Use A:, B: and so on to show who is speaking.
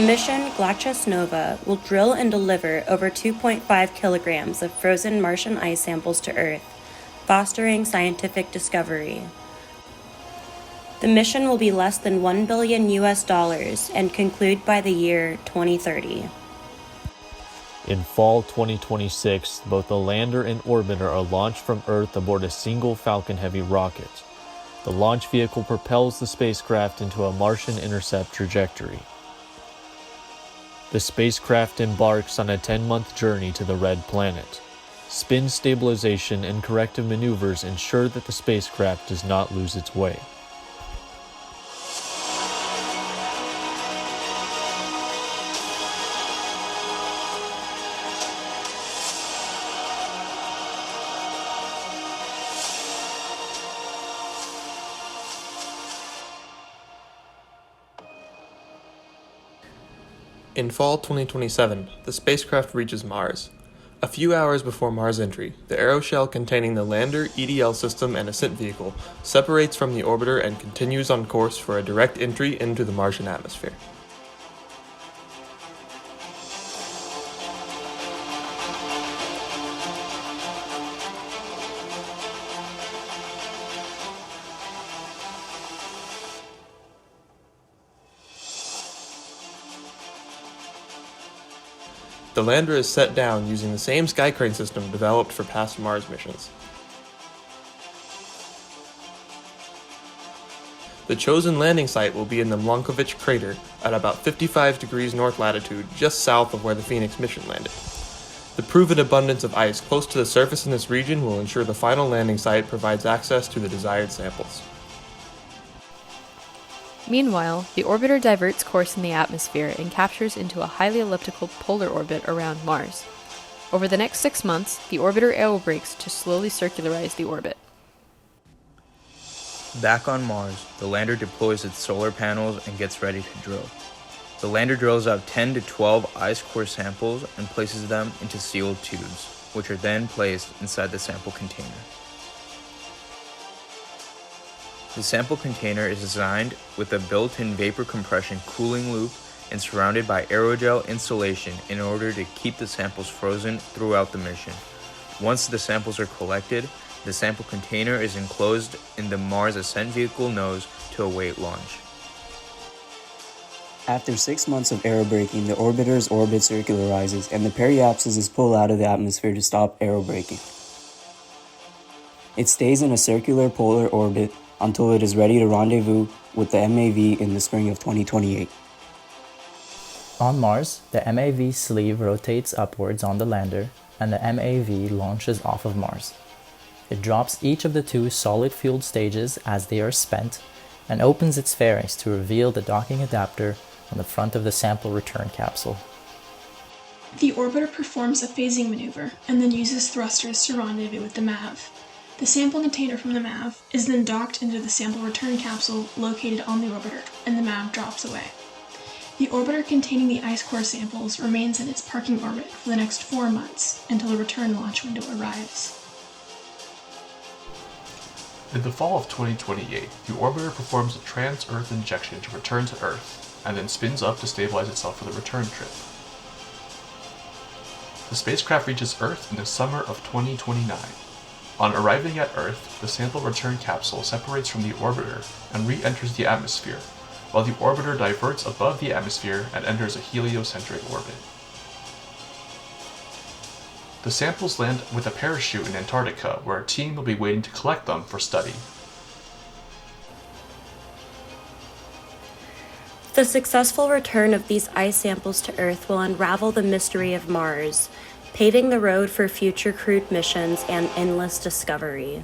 A: mission Glacius Nova will drill and deliver over 2.5 kilograms of frozen Martian ice samples to Earth, fostering scientific discovery. The mission will be less than $1 billion and conclude by the year 2030.
B: In fall 2026, both the lander and orbiter are launched from Earth aboard a single Falcon Heavy rocket. The launch vehicle propels the spacecraft into a Martian intercept trajectory. The spacecraft embarks on a 10-month journey to the Red Planet. Spin stabilization and corrective maneuvers ensure that the spacecraft does not lose its way.
C: In fall 2027, the spacecraft reaches Mars. A few hours before Mars entry, the aeroshell containing the lander, EDL system, and ascent vehicle separates from the orbiter and continues on course for a direct entry into the Martian atmosphere. The lander is set down using the same sky crane system developed for past Mars missions. The chosen landing site will be in the Milankovitch crater at about 55 degrees north latitude, just south of where the Phoenix mission landed. The proven abundance of ice close to the surface in this region will ensure the final landing site provides access to the desired samples.
D: Meanwhile, the orbiter diverts course in the atmosphere and captures into a highly elliptical polar orbit around Mars. Over the next 6 months, the orbiter aerobrakes to slowly circularize the orbit.
E: Back on Mars, the lander deploys its solar panels and gets ready to drill. The lander drills out 10 to 12 ice core samples and places them into sealed tubes, which are then placed inside the sample container. The sample container is designed with a built-in vapor compression cooling loop and surrounded by aerogel insulation in order to keep the samples frozen throughout the mission. Once the samples are collected, the sample container is enclosed in the Mars ascent vehicle nose to await launch.
F: After 6 months of aerobraking, the orbiter's orbit circularizes and the periapsis is pulled out of the atmosphere to stop aerobraking. It stays in a circular polar orbit until it is ready to rendezvous with the MAV in the spring of 2028.
G: On Mars, the MAV sleeve rotates upwards on the lander and the MAV launches off of Mars. It drops each of the 2 solid-fueled stages as they are spent and opens its fairings to reveal the docking adapter on the front of the sample return capsule.
H: The orbiter performs a phasing maneuver and then uses thrusters to rendezvous with the MAV. The sample container from the MAV is then docked into the sample return capsule located on the orbiter, and the MAV drops away. The orbiter containing the ice core samples remains in its parking orbit for the next 4 months until the return launch window arrives.
I: In the fall of 2028, the orbiter performs a trans-Earth injection to return to Earth, and then spins up to stabilize itself for the return trip. The spacecraft reaches Earth in the summer of 2029. On arriving at Earth, the sample return capsule separates from the orbiter and re-enters the atmosphere, while the orbiter diverts above the atmosphere and enters a heliocentric orbit. The samples land with a parachute in Antarctica, where a team will be waiting to collect them for study.
A: The successful return of these ice samples to Earth will unravel the mystery of Mars, paving the road for future crewed missions and endless discovery.